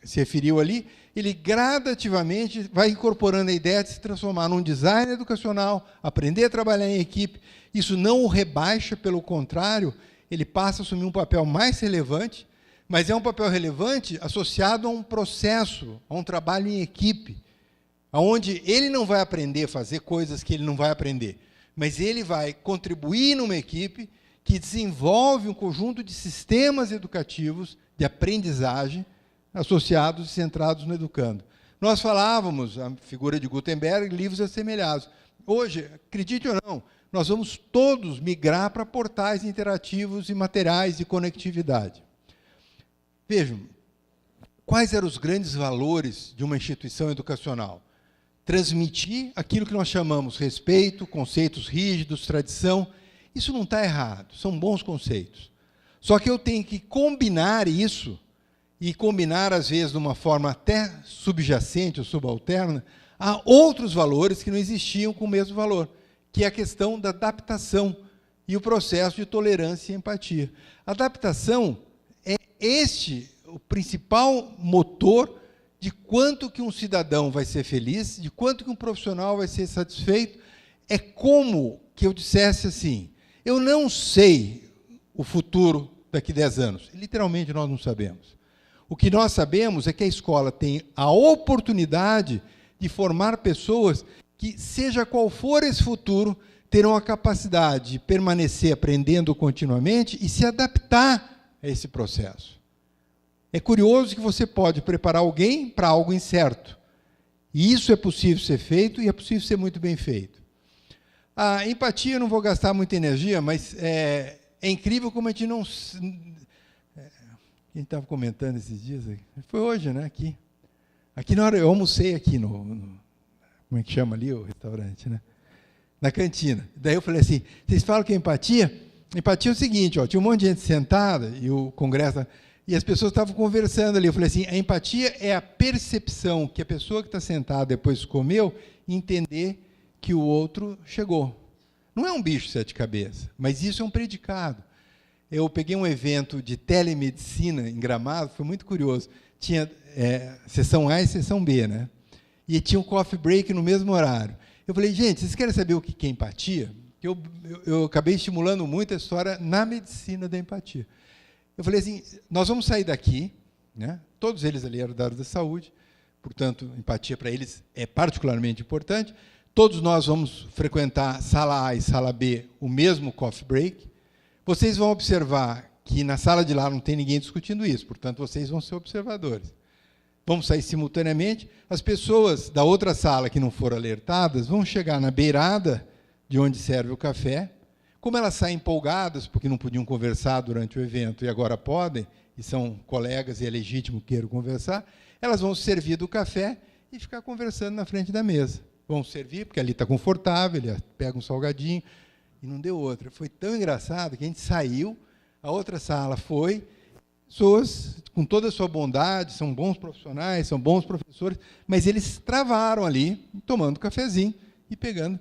se referiu ali, ele gradativamente vai incorporando a ideia de se transformar num designer educacional, aprender a trabalhar em equipe. Isso não o rebaixa, pelo contrário, ele passa a assumir um papel mais relevante, mas é um papel relevante associado a um processo, a um trabalho em equipe, onde ele não vai aprender a fazer coisas que ele não vai aprender, mas ele vai contribuir numa equipe que desenvolve um conjunto de sistemas educativos de aprendizagem associados e centrados no educando. Nós falávamos, a figura de Gutenberg, livros assemelhados. Hoje, acredite ou não, nós vamos todos migrar para portais interativos e materiais de conectividade. Vejam, quais eram os grandes valores de uma instituição educacional? Transmitir aquilo que nós chamamos respeito, conceitos rígidos, tradição. Isso não está errado, são bons conceitos. Só que eu tenho que combinar isso, e combinar, às vezes, de uma forma até subjacente ou subalterna, a outros valores que não existiam com o mesmo valor, que é a questão da adaptação e o processo de tolerância e empatia. A adaptação é o principal motor de quanto que um cidadão vai ser feliz, de quanto que um profissional vai ser satisfeito. É como que eu dissesse assim, eu não sei o futuro daqui a 10 anos. Literalmente, nós não sabemos. O que nós sabemos é que a escola tem a oportunidade de formar pessoas que, seja qual for esse futuro, terão a capacidade de permanecer aprendendo continuamente e se adaptar a esse processo. É curioso que você pode preparar alguém para algo incerto. E isso é possível ser feito e é possível ser muito bem feito. A empatia, eu não vou gastar muita energia, mas é incrível como a gente não... Quem estava comentando esses dias? Foi hoje, né? Aqui na hora, eu almocei aqui como é que chama ali o restaurante, né? Na cantina. Daí eu falei assim, vocês falam que é empatia? Empatia é o seguinte, tinha um monte de gente sentada, e o congresso... E as pessoas estavam conversando ali. Eu falei assim, a empatia é a percepção que a pessoa que está sentada depois que comeu, entender que o outro chegou. Não é um bicho de 7 cabeças, mas isso é um predicado. Eu peguei um evento de telemedicina em Gramado, foi muito curioso. Tinha sessão A e sessão B, né? E tinha um coffee break no mesmo horário. Eu falei, gente, vocês querem saber o que é empatia? Eu acabei estimulando muito a história na medicina da empatia. Eu falei assim, nós vamos sair daqui, né? Todos eles ali eram da área da saúde, portanto, empatia para eles é particularmente importante. Todos nós vamos frequentar sala A e sala B, o mesmo coffee break. Vocês vão observar que na sala de lá não tem ninguém discutindo isso, portanto, vocês vão ser observadores. Vamos sair simultaneamente. As pessoas da outra sala que não foram alertadas vão chegar na beirada de onde serve o café. Como elas saem empolgadas, porque não podiam conversar durante o evento e agora podem, e são colegas e é legítimo que queiram conversar, elas vão servir do café e ficar conversando na frente da mesa. Vão servir, porque ali está confortável, ele pega um salgadinho, e não deu outra. Foi tão engraçado que a gente saiu, a outra sala foi, pessoas com toda a sua bondade, são bons profissionais, são bons professores, mas eles travaram ali, tomando cafezinho e pegando.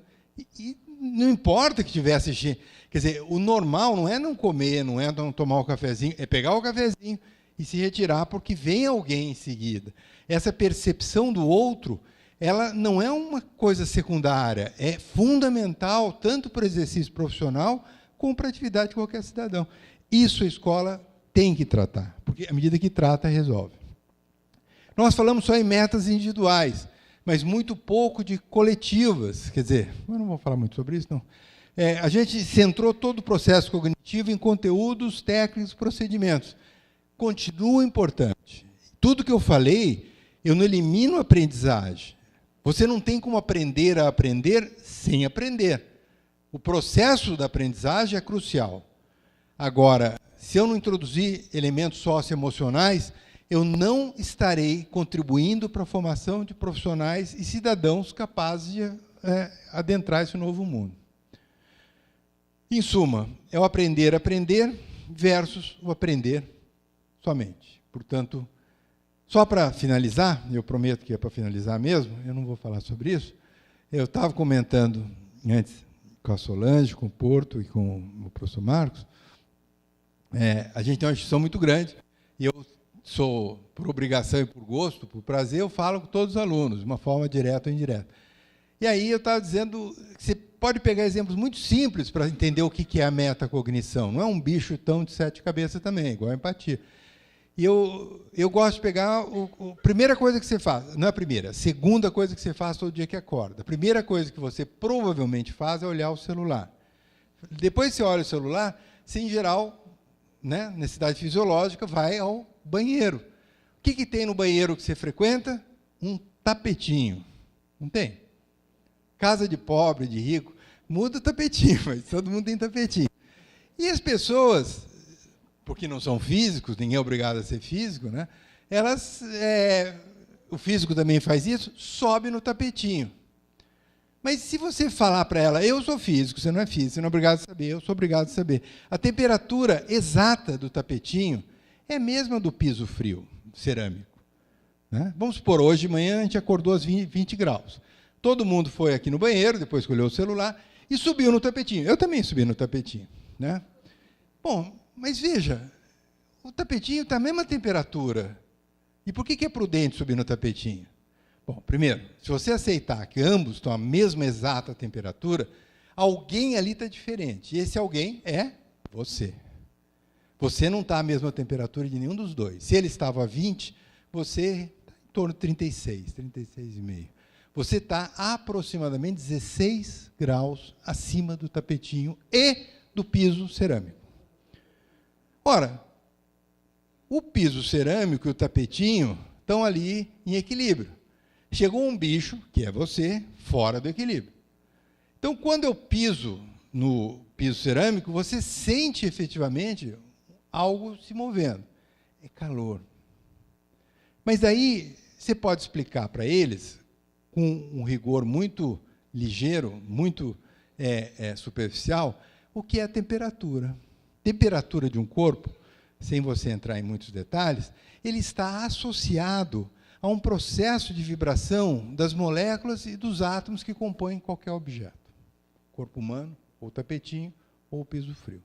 E não importa que tivesse gente. Quer dizer, o normal não é não comer, não é não tomar o cafezinho, é pegar o cafezinho e se retirar porque vem alguém em seguida. Essa percepção do outro, ela não é uma coisa secundária, é fundamental tanto para o exercício profissional como para a atividade de qualquer cidadão. Isso a escola tem que tratar, porque à medida que trata, resolve. Nós falamos só em metas individuais, mas muito pouco de coletivas. Quer dizer, eu não vou falar muito sobre isso, não. A gente centrou todo o processo cognitivo em conteúdos, técnicos, procedimentos. Continua importante. Tudo que eu falei, eu não elimino a aprendizagem. Você não tem como aprender a aprender sem aprender. O processo da aprendizagem é crucial. Agora, se eu não introduzir elementos socioemocionais, eu não estarei contribuindo para a formação de profissionais e cidadãos capazes de adentrar esse novo mundo. Em suma, é o aprender a aprender versus o aprender somente. Portanto, só para finalizar, eu prometo que é para finalizar mesmo, eu não vou falar sobre isso, eu estava comentando antes com a Solange, com o Porto e com o professor Marcos, a gente tem uma instituição muito grande, e eu sou, por obrigação e por gosto, por prazer, eu falo com todos os alunos, de uma forma direta ou indireta. E aí eu estava dizendo que você pode pegar exemplos muito simples para entender o que é a metacognição. Não é um bicho tão de 7 cabeças também, igual a empatia. E eu gosto de pegar a primeira coisa que você faz, não é a primeira, a segunda coisa que você faz todo dia que acorda. A primeira coisa que você provavelmente faz é olhar o celular. Depois que você olha o celular, você, em geral, né, necessidade fisiológica, vai ao banheiro. O que tem no banheiro que você frequenta? Um tapetinho. Não tem? Casa de pobre, de rico, muda o tapetinho, mas todo mundo tem tapetinho. E as pessoas, porque não são físicos, ninguém é obrigado a ser físico, né? Elas, o físico também faz isso, sobe no tapetinho. Mas se você falar para ela, eu sou físico, você não é físico, você não é obrigado a saber, eu sou obrigado a saber. A temperatura exata do tapetinho é a mesma do piso frio, cerâmico. Né? Vamos supor, hoje de manhã a gente acordou às 20 graus. Todo mundo foi aqui no banheiro, depois que olhou o celular, e subiu no tapetinho. Eu também subi no tapetinho. Né? Bom, mas veja, o tapetinho está a mesma temperatura. E por que é prudente subir no tapetinho? Bom, primeiro, se você aceitar que ambos estão à mesma exata temperatura, alguém ali está diferente. E esse alguém é você. Você não está à mesma temperatura de nenhum dos dois. Se ele estava a 20, você está em torno de 36, 36,5. Você está aproximadamente 16 graus acima do tapetinho e do piso cerâmico. Ora, o piso cerâmico e o tapetinho estão ali em equilíbrio. Chegou um bicho, que é você, fora do equilíbrio. Então, quando eu piso no piso cerâmico, você sente efetivamente algo se movendo. É calor. Mas daí, você pode explicar para eles, com um rigor muito ligeiro, muito superficial, o que é a temperatura. Temperatura de um corpo, sem você entrar em muitos detalhes, ele está associado a um processo de vibração das moléculas e dos átomos que compõem qualquer objeto. Corpo humano, ou tapetinho, ou o piso frio.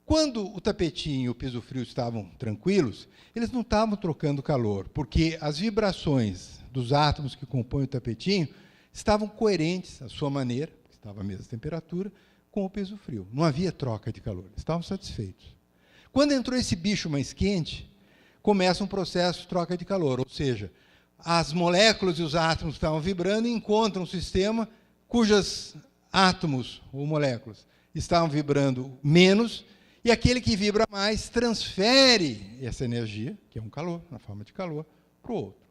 Quando o tapetinho e o piso frio estavam tranquilos, eles não estavam trocando calor, porque as vibrações dos átomos que compõem o tapetinho estavam coerentes à sua maneira, que estava à mesma temperatura, com o piso frio. Não havia troca de calor, eles estavam satisfeitos. Quando entrou esse bicho mais quente, começa um processo de troca de calor, ou seja, as moléculas e os átomos estavam vibrando e encontram um sistema cujos átomos ou moléculas estavam vibrando menos, e aquele que vibra mais transfere essa energia, que é um calor, na forma de calor, para o outro.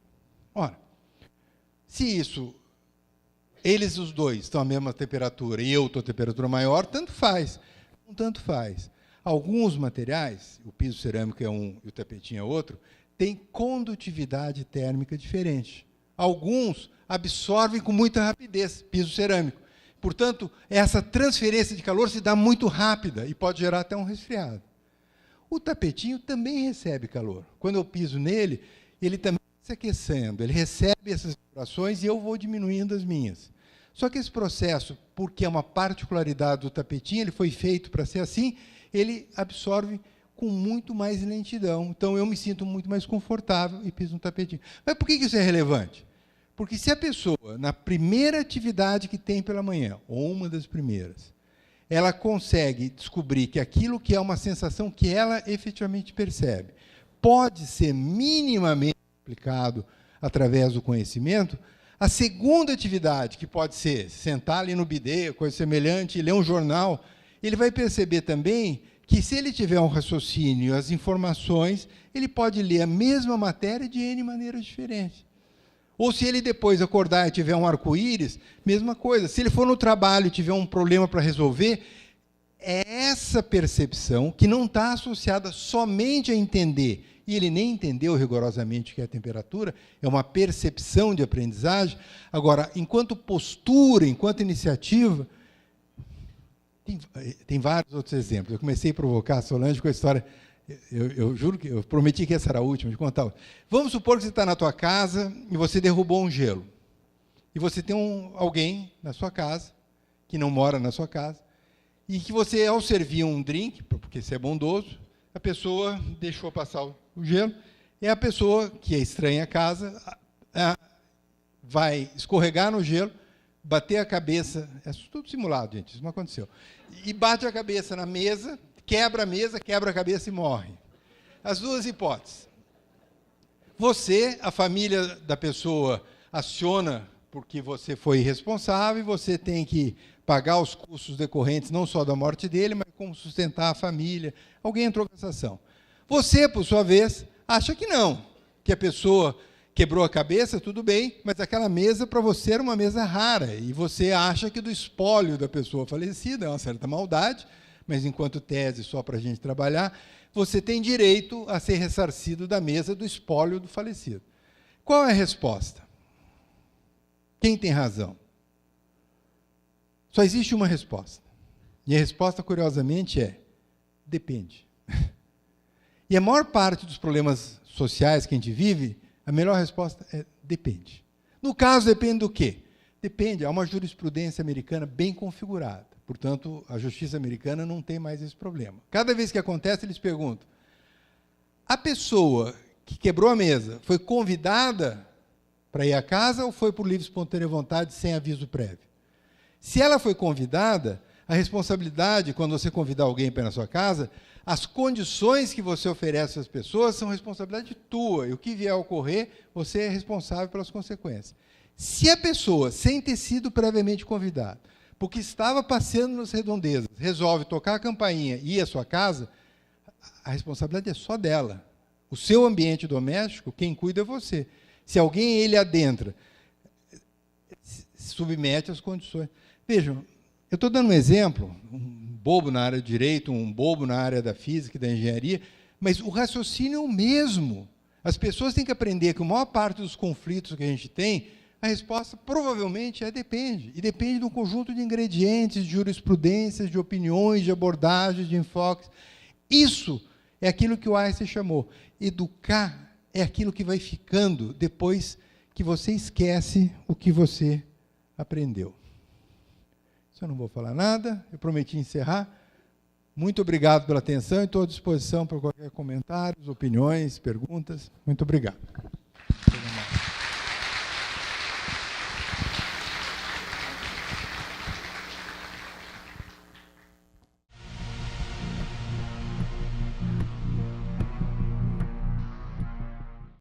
Ora, se isso, eles os dois estão à mesma temperatura e eu estou a temperatura maior, tanto faz. Não tanto faz. Alguns materiais, o piso cerâmico é um e o tapetinho é outro, têm condutividade térmica diferente. Alguns absorvem com muita rapidez, piso cerâmico. Portanto, essa transferência de calor se dá muito rápida e pode gerar até um resfriado. O tapetinho também recebe calor. Quando eu piso nele, ele também está se aquecendo, ele recebe essas vibrações e eu vou diminuindo as minhas. Só que esse processo, porque é uma particularidade do tapetinho, ele foi feito para ser assim, ele absorve com muito mais lentidão. Então, eu me sinto muito mais confortável e piso no tapetinho. Mas por que isso é relevante? Porque se a pessoa, na primeira atividade que tem pela manhã, ou uma das primeiras, ela consegue descobrir que aquilo que é uma sensação que ela efetivamente percebe pode ser minimamente aplicado através do conhecimento, a segunda atividade, que pode ser sentar ali no bidê, coisa semelhante, ler um jornal, ele vai perceber também que, se ele tiver um raciocínio, as informações, ele pode ler a mesma matéria de N maneiras diferentes. Ou se ele depois acordar e tiver um arco-íris, mesma coisa. Se ele for no trabalho e tiver um problema para resolver, é essa percepção que não está associada somente a entender, e ele nem entendeu rigorosamente o que é a temperatura, é uma percepção de aprendizagem. Agora, enquanto postura, enquanto iniciativa, tem vários outros exemplos. Eu comecei a provocar a Solange com a história, eu juro que eu prometi que essa era a última, de contar. Vamos supor que você está na tua casa e você derrubou um gelo. E você tem alguém na sua casa, que não mora na sua casa, e que você, ao servir um drink, porque você é bondoso, a pessoa deixou passar o gelo, e a pessoa, que é estranha à casa, vai escorregar no gelo, bater a cabeça, é tudo simulado, gente, isso não aconteceu, e bate a cabeça na mesa, quebra a cabeça e morre. As duas hipóteses. Você, a família da pessoa, aciona porque você foi irresponsável e você tem que pagar os custos decorrentes não só da morte dele, mas como sustentar a família. Alguém entrou com essa ação. Você, por sua vez, acha que não, que a pessoa quebrou a cabeça, tudo bem, mas aquela mesa para você era uma mesa rara, e você acha que do espólio da pessoa falecida, é uma certa maldade, mas enquanto tese só para a gente trabalhar, você tem direito a ser ressarcido da mesa do espólio do falecido. Qual é a resposta? Quem tem razão? Só existe uma resposta. E a resposta, curiosamente, é: depende. E a maior parte dos problemas sociais que a gente vive, a melhor resposta é depende. No caso, depende do quê? Depende, há uma jurisprudência americana bem configurada. Portanto, a justiça americana não tem mais esse problema. Cada vez que acontece, eles perguntam: a pessoa que quebrou a mesa foi convidada para ir à casa ou foi por livre e espontânea vontade, sem aviso prévio? Se ela foi convidada, a responsabilidade, quando você convidar alguém para ir na sua casa, as condições que você oferece às pessoas são responsabilidade tua, e o que vier a ocorrer, você é responsável pelas consequências. Se a pessoa, sem ter sido previamente convidada, porque estava passeando nas redondezas, resolve tocar a campainha e ir à sua casa, a responsabilidade é só dela. O seu ambiente doméstico, quem cuida é você. Se alguém ele adentra, submete às condições. Vejam, eu estou dando um exemplo, um bobo na área de direito, um bobo na área da física e da engenharia, mas o raciocínio é o mesmo. As pessoas têm que aprender que a maior parte dos conflitos que a gente tem, a resposta provavelmente é depende. E depende de um conjunto de ingredientes, de jurisprudências, de opiniões, de abordagens, de enfoques. Isso é aquilo que o Einstein chamou. Educar é aquilo que vai ficando depois que você esquece o que você aprendeu. Eu não vou falar nada, eu prometi encerrar. Muito obrigado pela atenção e estou à disposição para qualquer comentário, opiniões, perguntas. Muito obrigado.